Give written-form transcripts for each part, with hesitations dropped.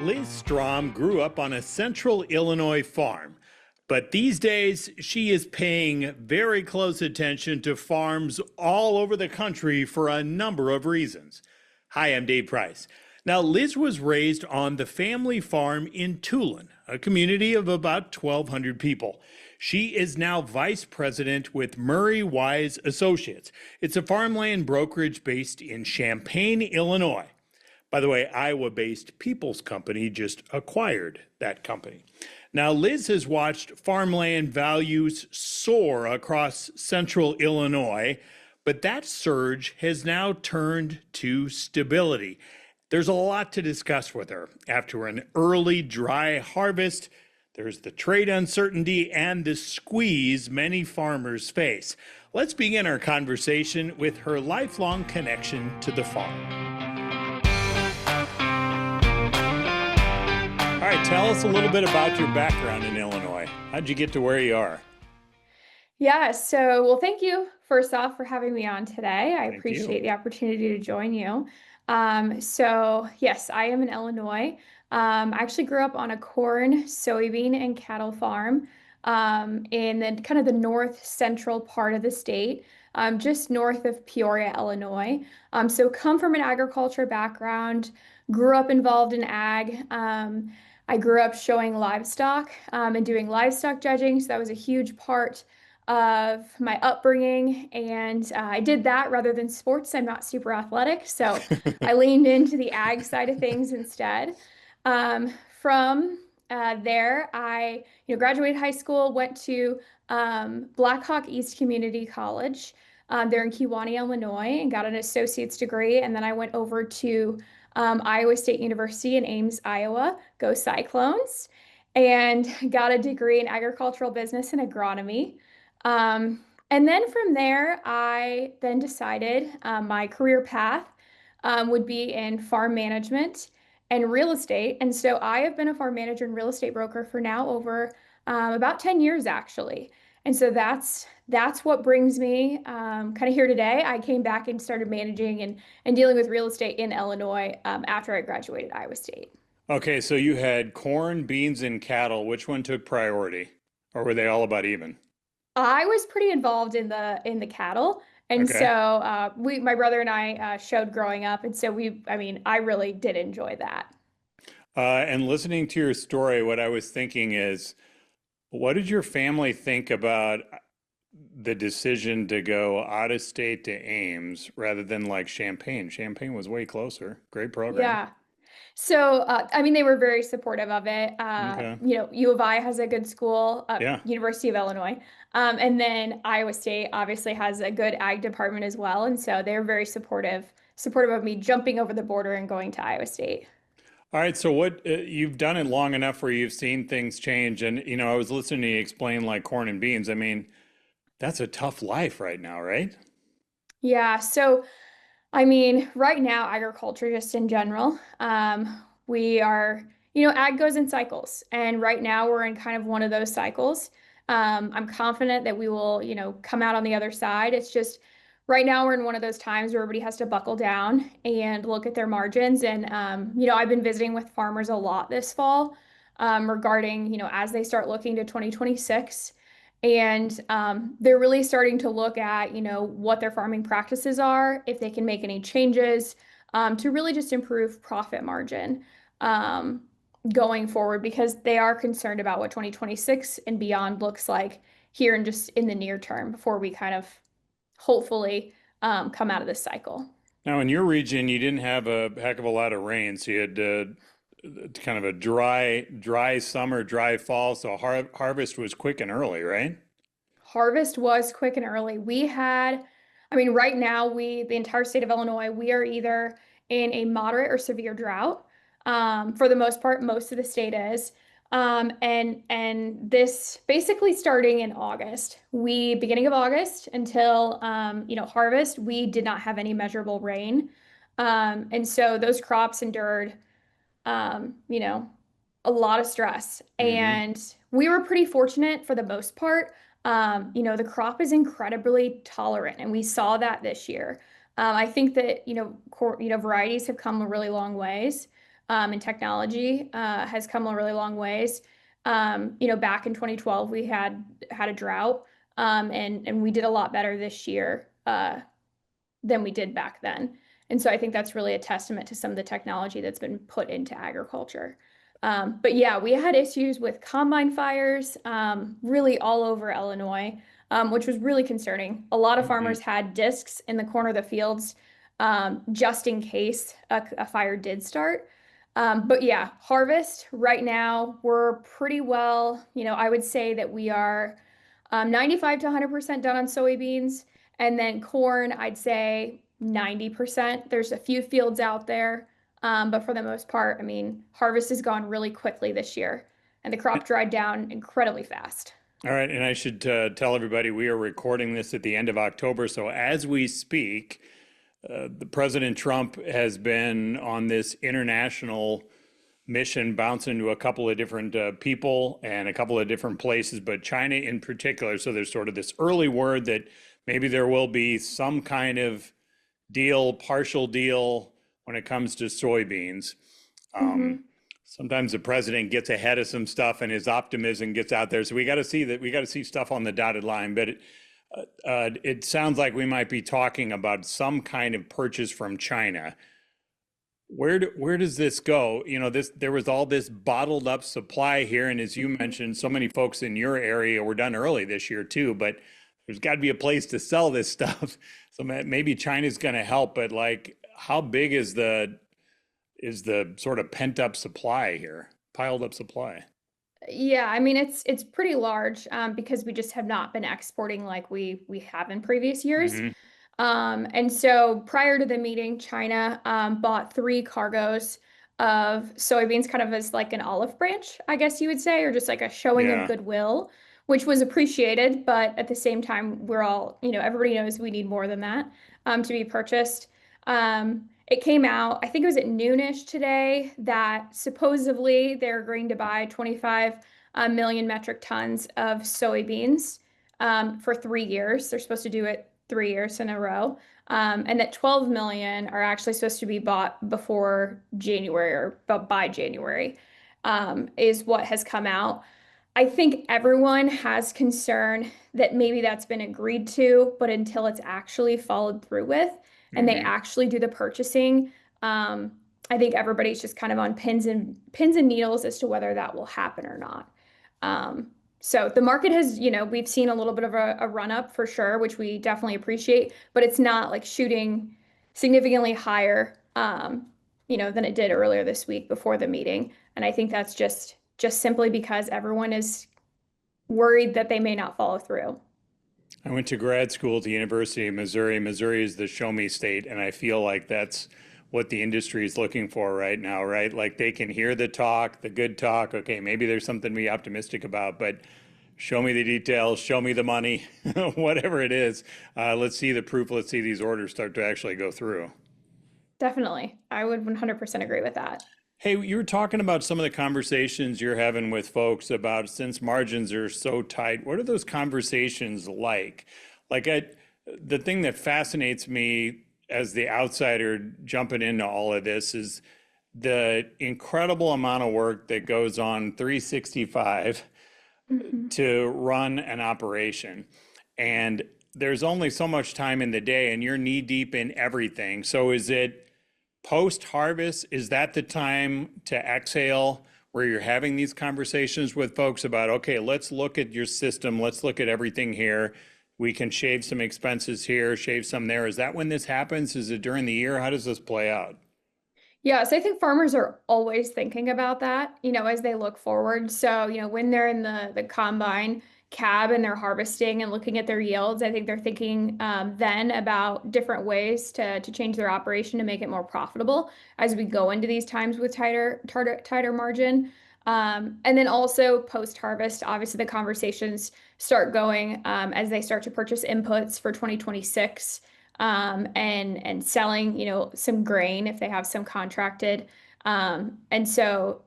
Liz Strom grew up on a central Illinois farm, but these days she is paying very close attention to farms all over the country for a number of reasons. Hi, I'm Dave Price. Now, Liz was raised on the family farm in Tulin, a community of about 1,200 people. She is now vice president with Murray Wise Associates. It's a farmland brokerage based in Champaign, Illinois. By the way, Iowa-based People's Company just acquired that company. Now, Liz has watched farmland values soar across central Illinois, but that surge has now turned to stability. There's a lot to discuss with her. After an early dry harvest, there's the trade uncertainty and the squeeze many farmers face. Let's begin our conversation with her lifelong connection to the farm. All right, tell us a little bit about your background in Illinois. How'd you get to where you are? Yeah, well, thank you first off for having me on today. I Thank you. appreciate the opportunity to join you. Yes, I am in Illinois. I actually grew up on a corn, soybean, and cattle farm in the kind of the north central part of the state, just north of Peoria, Illinois. So come from an agriculture background, grew up involved in ag. I grew up showing livestock and doing livestock judging, so that was a huge part of my upbringing. And I did that rather than sports. I'm not super athletic, so I leaned into the ag side of things instead. From there, I graduated high school, went to Blackhawk East Community College there in Kewanee, Illinois, and got an associate's degree. And then I went over to Iowa State University in Ames, Iowa. Go Cyclones! And got a degree in agricultural business and agronomy. And then from there, I then decided my career path would be in farm management and real estate. And so I have been a farm manager and real estate broker for now over about 10 years, actually. And so that's what brings me kind of here today. I came back and started managing and dealing with real estate in Illinois after I graduated Iowa State. Okay, so you had corn, beans, and cattle. Which one took priority? Or were they all about even? I was pretty involved in the cattle, and so Okay. my brother and I showed growing up, and so I really did enjoy that. And listening to your story, what I was thinking is, what did your family think about the decision to go out of state to Ames rather than like Champaign? Champaign was way closer. Great program. Yeah. They were very supportive of it. Okay. U of I has a good school, Yeah. University of Illinois, and then Iowa State obviously has a good ag department as well, and so they're very supportive of me jumping over the border and going to Iowa State. All right, so what you've done it long enough where you've seen things change, and I was listening to you explain like corn and beans. I mean, that's a tough life right now, right? Yeah. Right now, agriculture, just in general, we are, ag goes in cycles. And right now, we're in kind of one of those cycles. I'm confident that we will, come out on the other side. It's just right now, we're in one of those times where everybody has to buckle down and look at their margins. And, I've been visiting with farmers a lot this fall regarding, as they start looking to 2026. And they're really starting to look at, what their farming practices are, if they can make any changes to really just improve profit margin um, going forward, because they are concerned about what 2026 and beyond looks like here and just in the near term before we kind of hopefully come out of this cycle. Now, in your region, you didn't have a heck of a lot of rain, so you had kind of a dry summer, dry fall, so harvest was quick and early, right? Harvest was quick and early. Right now, the entire state of Illinois, we are either in a moderate or severe drought. For the most part, most of the state is. And this basically starting in August, beginning of August until, harvest, we did not have any measurable rain. And so those crops endured, you know, a lot of stress. Mm-hmm. And we were pretty fortunate for the most part. The crop is incredibly tolerant, and we saw that this year. I think that, varieties have come a really long ways. and technology has come a really long ways. Back in 2012, we had a drought, and we did a lot better this year than we did back then. And so I think that's really a testament to some of the technology that's been put into agriculture. But yeah, we had issues with combine fires, really all over Illinois, which was really concerning. A lot of Mhm. farmers had discs in the corner of the fields, just in case a fire did start. But yeah, harvest right now, we're pretty well, I would say that we are 95 to 100% done on soybeans. And then corn, I'd say 90%. There's a few fields out there, but for the most part, I mean, harvest has gone really quickly this year, and the crop dried down incredibly fast. All right, and I should tell everybody we are recording this at the end of October. So as we speak, the President Trump has been on this international mission, bouncing to a couple of different people and a couple of different places, but China in particular. So there's sort of this early word that maybe there will be some kind of deal, partial deal when it comes to soybeans. Um, Hmm. Sometimes the president gets ahead of some stuff and his optimism gets out there. So we got to see that, we got to see stuff on the dotted line. But it sounds like we might be talking about some kind of purchase from China. Where does this go? There was all this bottled up supply here, and as you mentioned, so many folks in your area were done early this year too. But there's got to be a place to sell this stuff. So maybe China's going to help, but like, how big is the sort of pent up supply here, piled up supply? Yeah, I mean it's pretty large because we just have not been exporting like we have in previous years. Hmm. And so prior to the meeting, China bought three cargoes of soybeans, kind of as like an olive branch, I guess you would say, or just like a showing of Yeah. goodwill, which was appreciated. But at the same time, we're all, everybody knows we need more than that to be purchased. It came out, I think it was at noonish today, that supposedly they're agreeing to buy 25 million metric tons of soybeans for 3 years. They're supposed to do it 3 years in a row. And that 12 million are actually supposed to be bought before January or by January, is what has come out. I think everyone has concern that maybe that's been agreed to, but until it's actually followed through with and they Hmm. actually do the purchasing, um, I think everybody's just kind of on pins and needles as to whether that will happen or not. Um, so the market has, we've seen a little bit of a run up for sure, which we definitely appreciate, but it's not like shooting significantly higher, than it did earlier this week before the meeting. And I think that's just simply because everyone is worried that they may not follow through. I went to grad school at the University of Missouri. Missouri is the show me state, and I feel like that's what the industry is looking for right now, right? Like they can hear the talk, the good talk. Okay, maybe there's something to be optimistic about, but show me the details, show me the money, whatever it is. Let's see the proof. Let's see these orders start to actually go through. Definitely. I would 100% agree with that. Hey, you were talking about some of the conversations you're having with folks about since margins are so tight, what are those conversations like? Like the thing that fascinates me as the outsider jumping into all of this is the incredible amount of work that goes on 365 Mhm. to run an operation. And there's only so much time in the day and you're knee deep in everything. So is it post harvest? Is that the time to exhale where you're having these conversations with folks about, okay, let's look at your system, let's look at everything here. We can shave some expenses here, shave some there. Is that when this happens? Is it during the year? How does this play out? Yes, I think farmers are always thinking about that, as they look forward. So, when they're in the combine cab and they're harvesting and looking at their yields, I think they're thinking then about different ways to change their operation to make it more profitable as we go into these times with tighter margin. And then also post harvest, obviously the conversations start going as they start to purchase inputs for 2026, and selling, some grain if they have some contracted. And so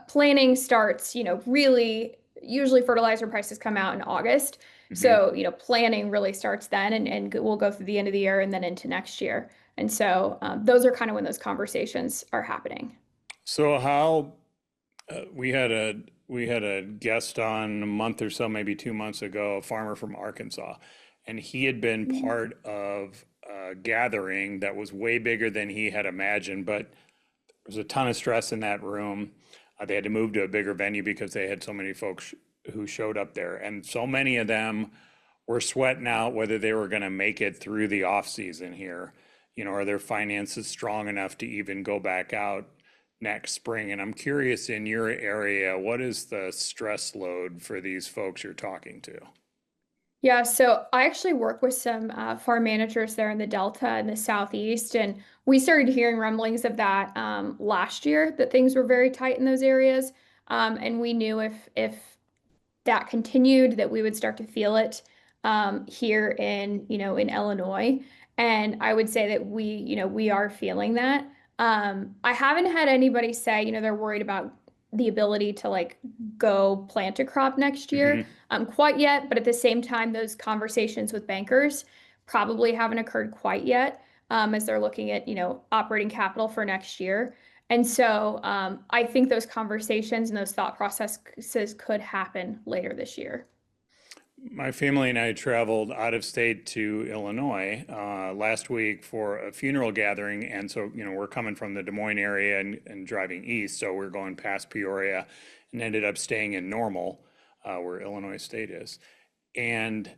planning starts, really usually fertilizer prices come out in August. Mhm. So, planning really starts then and we'll go through the end of the year and then into next year. And so those are kind of when those conversations are happening. So how we had a guest on a month or so, maybe 2 months ago, a farmer from Arkansas, and he had been Mhm. part of a gathering that was way bigger than he had imagined, but there was a ton of stress in that room. They had to move to a bigger venue because they had so many folks who showed up there, and so many of them were sweating out whether they were going to make it through the off season here. Are their finances strong enough to even go back out next spring? And I'm curious, in your area, what is the stress load for these folks you're talking to? Yeah, so I actually work with some farm managers there in the Delta and the Southeast, and we started hearing rumblings of that last year that things were very tight in those areas, and we knew if that continued, that we would start to feel it here in, in Illinois. And I would say that we are feeling that. I haven't had anybody say, they're worried about the ability to like go plant a crop next year Hmm. quite yet. But at the same time, those conversations with bankers probably haven't occurred quite yet as they're looking at, operating capital for next year. And so I think those conversations and those thought processes could happen later this year. My family and I traveled out of state to Illinois last week for a funeral gathering. And so, we're coming from the Des Moines area and driving east. So we're going past Peoria and ended up staying in Normal, where Illinois State is. And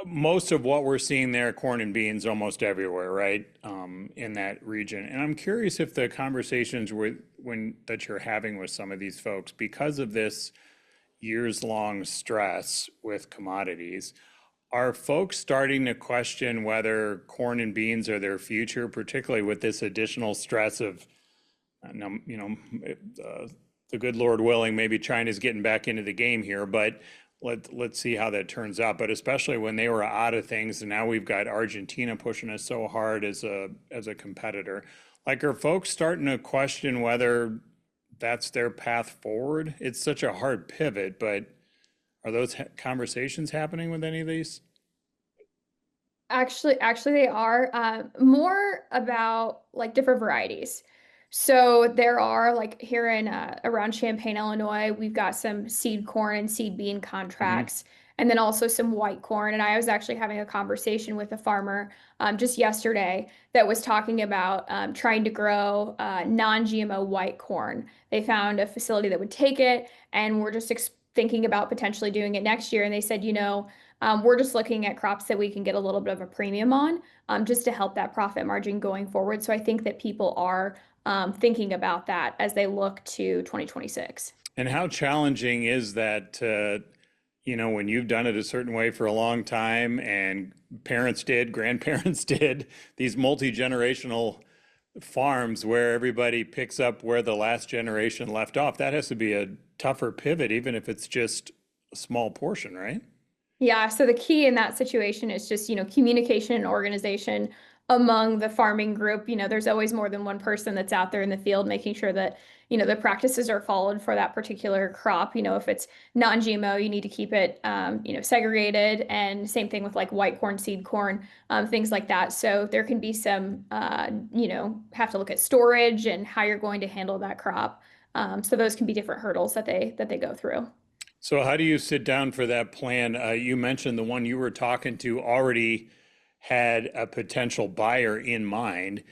most of what we're seeing there, corn and beans almost everywhere, right? In that region. And I'm curious if the conversations that you're having with some of these folks, because of this years-long stress with commodities, are folks starting to question whether corn and beans are their future, particularly with this additional stress of, the good Lord willing, maybe China's getting back into the game here, but let's see how that turns out. But especially when they were out of things, and now we've got Argentina pushing us so hard as a competitor. Like, are folks starting to question whether that's their path forward? It's such a hard pivot, but are those conversations happening with any of these? Actually, they are more about like different varieties. So there are like here in around Champaign, Illinois, we've got some seed corn and seed bean Hmm. contracts, and then also some white corn. And I was actually having a conversation with a farmer just yesterday that was talking about trying to grow non-GMO white corn. They found a facility that would take it, and we're just thinking about potentially doing it next year. And they said, we're just looking at crops that we can get a little bit of a premium on, just to help that profit margin going forward. So I think that people are thinking about that as they look to 2026. And how challenging is that when you've done it a certain way for a long time and parents did, grandparents did, these multi-generational farms where everybody picks up where the last generation left off, that has to be a tougher pivot, even if it's just a small portion, right? Yeah, so the key in that situation is just, communication and organization among the farming group. There's always more than one person that's out there in the field making sure that, the practices are followed for that particular crop. If it's non-GMO, you need to keep it, segregated, and same thing with like white corn, seed corn, things like that. So there can be some, have to look at storage and how you're going to handle that crop. So those can be different hurdles that they go through. So how do you sit down for that plan? You mentioned the one you were talking to already had a potential buyer in mind.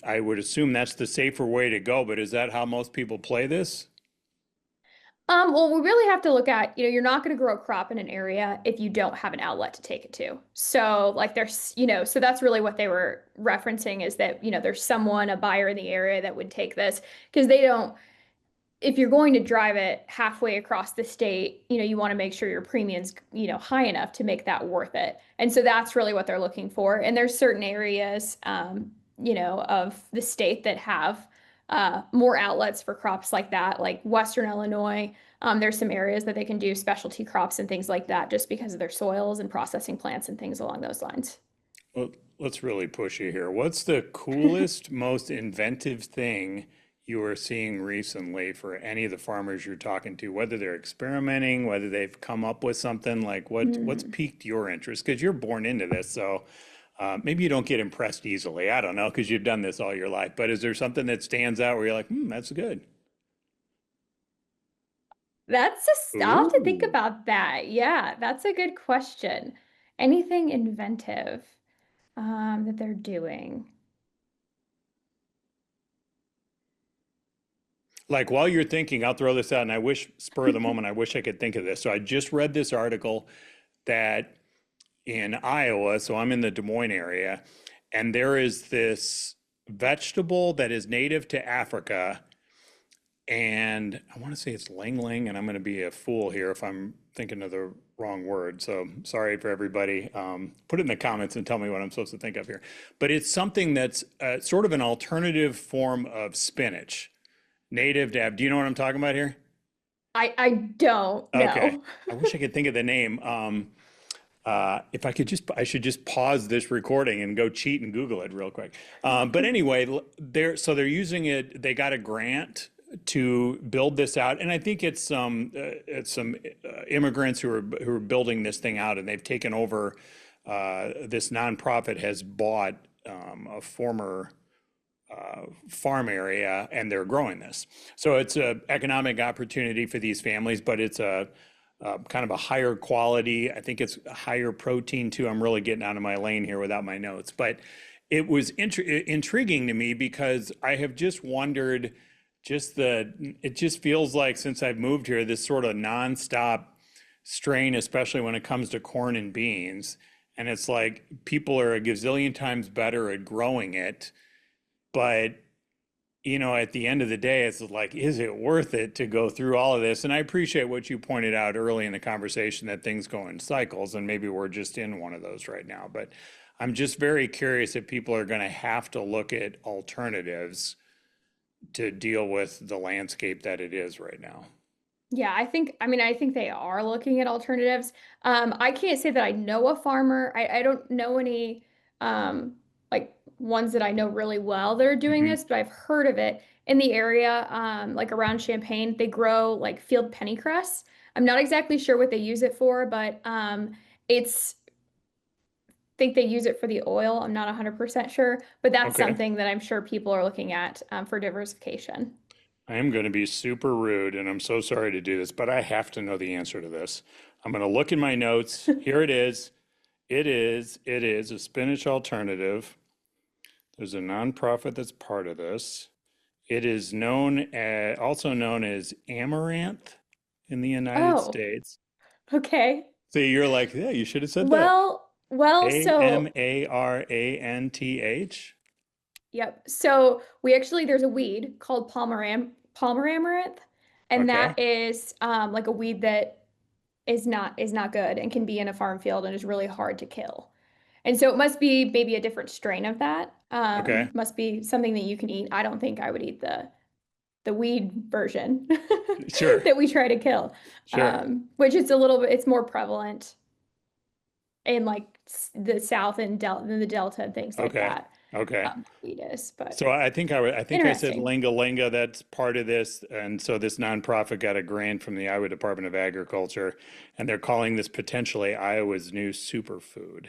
I would assume that's the safer way to go, but is that how most people play this? Well, we really have to look at, you're not going to grow a crop in an area if you don't have an outlet to take it to. So, like, so that's really what they were referencing is that, there's someone, a buyer in the area that would take this because they don't, if you're going to drive it halfway across the state, you want to make sure your premium's, high enough to make that worth it. And so that's really what they're looking for. And there's certain areas, of the state that have more outlets for crops like that, like Western Illinois. There's some areas that they can do specialty crops and things like that just because of their soils and processing plants and things along those lines. Well, let's really push you here. What's the coolest, most inventive thing you are seeing recently for any of the farmers you're talking to, whether they're experimenting, whether they've come up with something like what's Hmm. piqued your interest? Because you're born into this, so Maybe you don't get impressed easily. I don't know because you've done this all your life. But is there something that stands out where you're like, that's good? I'll have to think Ooh. about that. Yeah, that's a good question. Anything inventive that they're doing? Like while you're thinking, I'll throw this out, and I wish, spur of the moment, I wish I could think of this. So I just read this article that in Iowa, so I'm in the Des Moines area, and there is this vegetable that is native to Africa, and I want to say it's ling ling, and I'm going to be a fool here if I'm thinking of the wrong word. So sorry for everybody. Put it in the comments and tell me what I'm supposed to think of here. But it's something that's sort of an alternative form of spinach, native to. Do you know what I'm talking about here? I don't Okay. know. I wish I could think of the name. If I could just, I should just pause this recording and go cheat and Google it real quick. But anyway, they're using it. They got a grant to build this out, and I think it's some immigrants who are building this thing out, and they've taken over. This nonprofit has bought a former farm area, and they're growing this. So it's a economic opportunity for these families, but it's a kind of a higher quality. I think it's higher protein too. I'm really getting out of my lane here without my notes, but it was intriguing to me because I have just wondered, it just feels like since I've moved here, this sort of nonstop strain, especially when it comes to corn and beans. And it's like people are a gazillion times better at growing it, but at the end of the day, it's like, is it worth it to go through all of this? And I appreciate what you pointed out early in the conversation that things go in cycles, and maybe we're just in one of those right now. But I'm just very curious if people are going to have to look at alternatives to deal with the landscape that it is right now. Yeah, I think they are looking at alternatives. I can't say that I know a farmer. I don't know any like ones that I know really well that are doing Hmm. this, but I've heard of it in the area, like around Champaign. They grow like field pennycress. I'm not exactly sure what they use it for, but it's think they use it for the oil. I'm not 100% sure, but that's Okay. something that I'm sure people are looking at for diversification. I am going to be super rude, and I'm so sorry to do this, but I have to know the answer to this. I'm going to look in my notes. Here it is. It is a spinach alternative. There's a nonprofit that's part of this. It is also known as amaranth in the United Oh, States. okay. See, you're like, yeah, you should have said that. So Amaranth. yep. So we actually there's a weed called Palmer amaranth, and Okay. that is like a weed that is not good and can be in a farm field and is really hard to kill. And so it must be maybe a different strain of that. Okay. Must be something that you can eat. I don't think I would eat the weed version Sure. that we try to kill, Sure. which is a little bit, it's more prevalent in like the South and the Delta and things like Okay. that. Okay. Weed is, but So I think I said interesting. Linga Linga, that's part of this. And so this nonprofit got a grant from the Iowa Department of Agriculture, and they're calling this potentially Iowa's new superfood,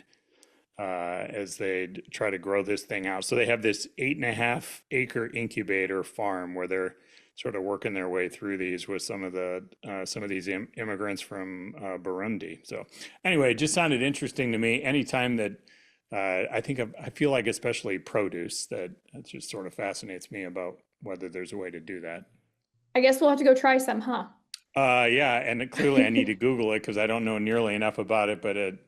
as they try to grow this thing out. So they have this 8.5 acre incubator farm where they're sort of working their way through these with some of these immigrants from Burundi. So anyway, it just sounded interesting to me. Anytime that I feel like especially produce, that it just sort of fascinates me about whether there's a way to do that. I guess we'll have to go try some, huh? Yeah, and clearly I need to Google it because I don't know nearly enough about it. But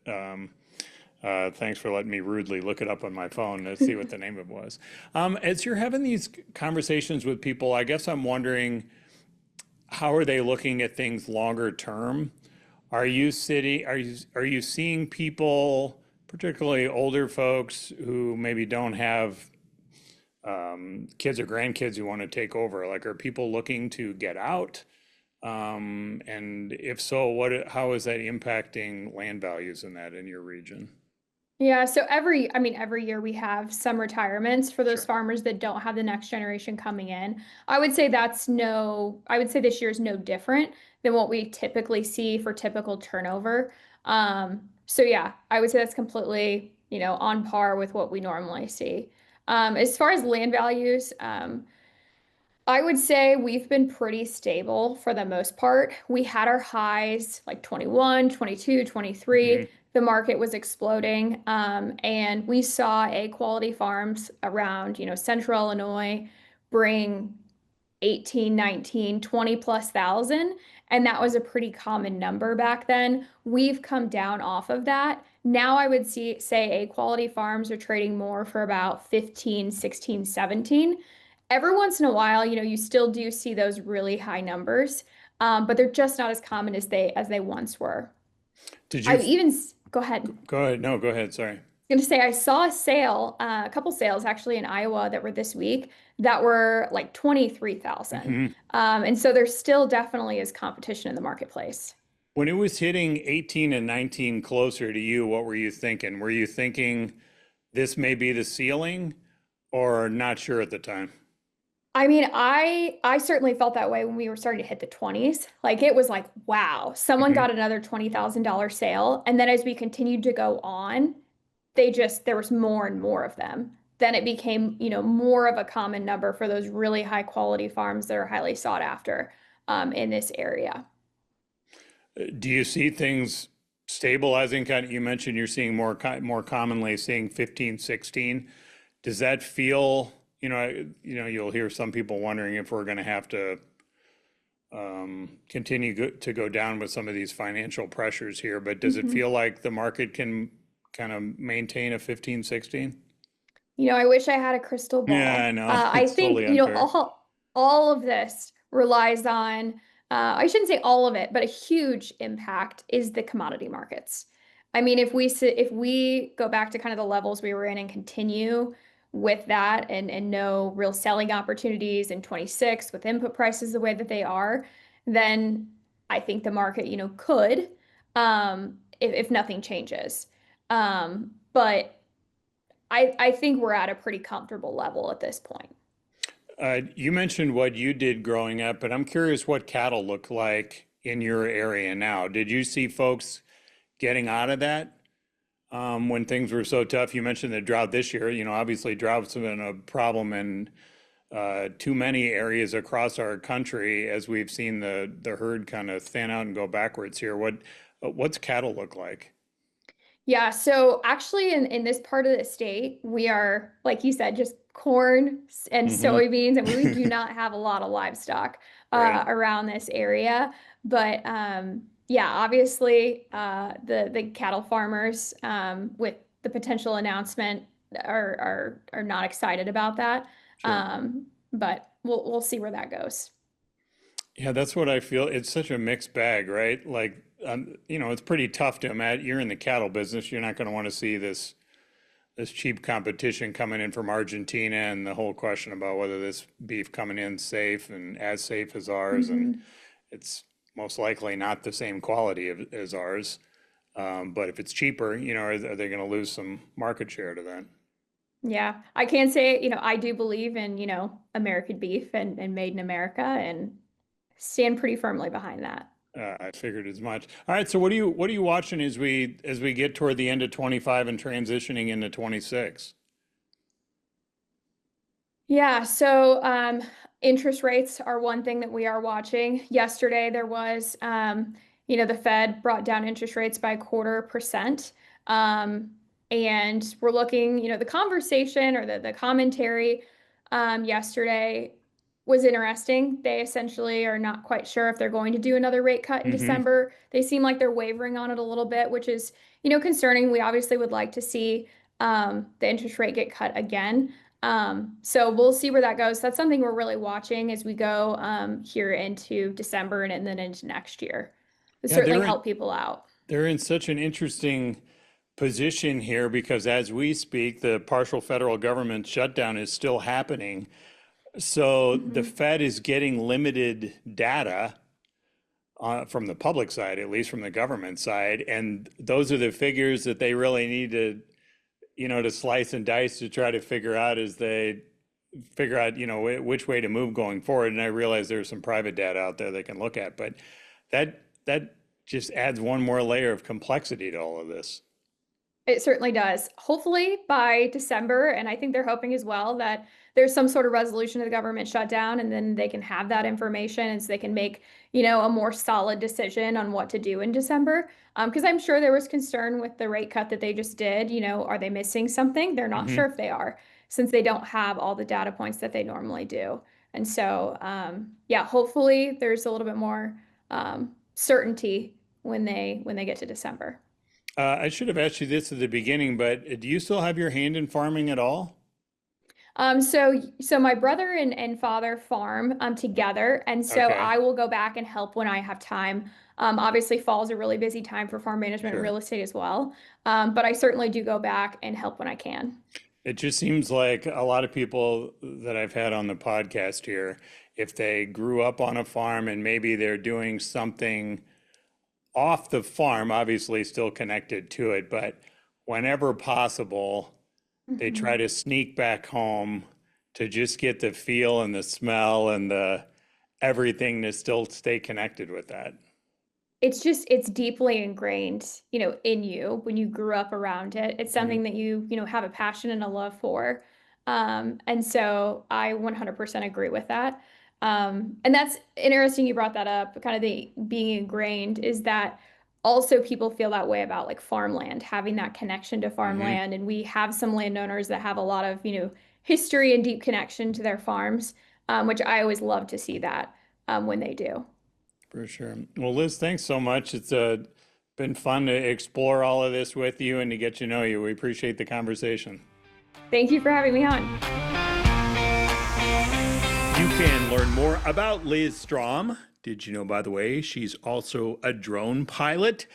thanks for letting me rudely look it up on my phone to see what the name of it was. As you're having these conversations with people, I guess I'm wondering, how are they looking at things longer term? Are you seeing people, particularly older folks who maybe don't have kids or grandkids who want to take over? Like, are people looking to get out? And if so, how is that impacting land values in your region? Yeah, so every year we have some retirements for those Sure. farmers that don't have the next generation coming in. I would say this year is no different than what we typically see for typical turnover. So yeah, I would say that's completely on par with what we normally see. As far as land values, I would say we've been pretty stable for the most part. We had our highs like 21, 22, 23. Hmm. The market was exploding. And we saw A quality farms around, central Illinois bring 18, 19, 20 plus thousand. And that was a pretty common number back then. We've come down off of that. Now I would say A quality farms are trading more for about 15, 16, 17. Every once in a while, you still do see those really high numbers, but they're just not as common as they once were. Did you I've even go ahead. go ahead? No, go ahead. Sorry. Going to say I saw a sale, a couple sales actually in Iowa that were this week that were like 23,000. Mhm. And so there still definitely is competition in the marketplace. When it was hitting 18 and 19 closer to you, what were you thinking? Were you thinking this may be the ceiling or not sure at the time? I mean, I certainly felt that way when we were starting to hit the 20s. Like it was like, wow, someone Hmm. got another $20,000 sale. And then as we continued to go on, there was more and more of them. Then it became, more of a common number for those really high quality farms that are highly sought after in this area. Do you see things stabilizing? Kind of, you mentioned you're seeing more commonly seeing 15, 16. Does that feel, you'll hear some people wondering if we're going to have to continue to go down with some of these financial pressures here, but does it Mhm. feel like the market can kind of maintain a 15, 16? I wish I had a crystal Yeah, I ball. know. I It's think, totally unfair. all of this relies on, I shouldn't say all of it, but a huge impact is the commodity markets. I mean, if we go back to kind of the levels we were in and continue with that and no real selling opportunities in 26 with input prices the way that they are, then I think the market, could, if nothing changes. But I think we're at a pretty comfortable level at this point. You mentioned what you did growing up, but I'm curious what cattle look like in your area now. Did you see folks getting out of that when things were so tough? You mentioned the drought this year. Obviously droughts have been a problem in too many areas across our country as we've seen the herd kind of thin out and go backwards here. What's cattle look like? Yeah, so actually in this part of the state, we are, like you said, just corn and Hmm. soybeans, and we do not have a lot of livestock Right. around this area. But yeah, obviously the cattle farmers with the potential announcement are not excited about that. Sure. But we'll see where that goes. Yeah, that's what I feel. It's such a mixed bag, right? Like, it's pretty tough to imagine. You're in the cattle business. You're not going to want to see this cheap competition coming in from Argentina, and the whole question about whether this beef coming in safe and as safe as ours, and Mhm. it's most likely not the same quality as ours. But if it's cheaper, are they going to lose some market share to that? Yeah, I can say, I do believe in, American beef and made in America and stand pretty firmly behind that. I figured as much. All right, so what are you watching as we get toward the end of 25 and transitioning into 26? Yeah, so interest rates are one thing that we are watching. Yesterday, there was, the Fed brought down interest rates by 1/4%. Um, and we're looking, the conversation or the commentary yesterday was interesting. They essentially are not quite sure if they're going to do another rate cut in Hmm. December. They seem like they're wavering on it a little bit, which is, concerning. We obviously would like to see the interest rate get cut again. So we'll see where that goes. That's something we're really watching as we go here into December and then into next year. It Yeah, certainly they're in help people out. they're in such an interesting position here because as we speak, the partial federal government shutdown is still happening. So the Hmm. Fed is getting limited data from the public side, at least from the government side, and those are the figures that they really need to slice and dice to try to figure out as they figure out, which way to move going forward. And I realize there's some private data out there they can look at, but that just adds one more layer of complexity to all of this. It certainly does. Hopefully by December, and I think they're hoping as well that there's some sort of resolution to the government shutdown, and then they can have that information and so they can make, a more solid decision on what to do in December. Because I'm sure there was concern with the rate cut that they just did. Are they missing something? They're not Hmm. sure if they are, since they don't have all the data points that they normally do. And so, yeah, hopefully there's a little bit more certainty when they get to December. I should have asked you this at the beginning, but do you still have your hand in farming at all? So my brother and father farm together, and so Okay, I will go back and help when I have time. Obviously, fall is a really busy time for farm management and sure. real estate as well. But I certainly do go back and help when I can. It just seems like a lot of people that I've had on the podcast here, if they grew up on a farm and maybe they're doing something off the farm, obviously still connected to it, but whenever possible, they try Mhm. to sneak back home to just get the feel and the smell and the everything to still stay connected with that. It's deeply ingrained, in you when you grew up around it. It's Mhm. something that you have a passion and a love for. And so I 100% agree with that. And that's interesting you brought that up, kind of the being ingrained is that also people feel that way about like farmland, having that connection to Mhm. farmland. And we have some landowners that have a lot of, history and deep connection to their farms, which I always love to see that when they do. For sure. Well, Liz, thanks so much. It's been fun to explore all of this with you and to get to know you. We appreciate the conversation. Thank you for having me on. You can learn more about Liz Strom. Did you know, by the way, she's also a drone pilot?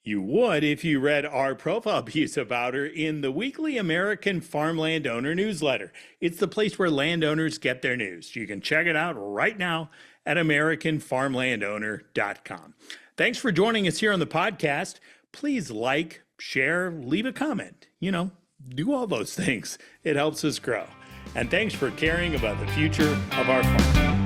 You would if you read our profile piece about her in the weekly American Farmland Owner newsletter. It's the place where landowners get their news. You can check it out right now at AmericanFarmlandOwner.com. Thanks for joining us here on the podcast. Please like, share, leave a comment. Do all those things. It helps us grow. And thanks for caring about the future of our farm.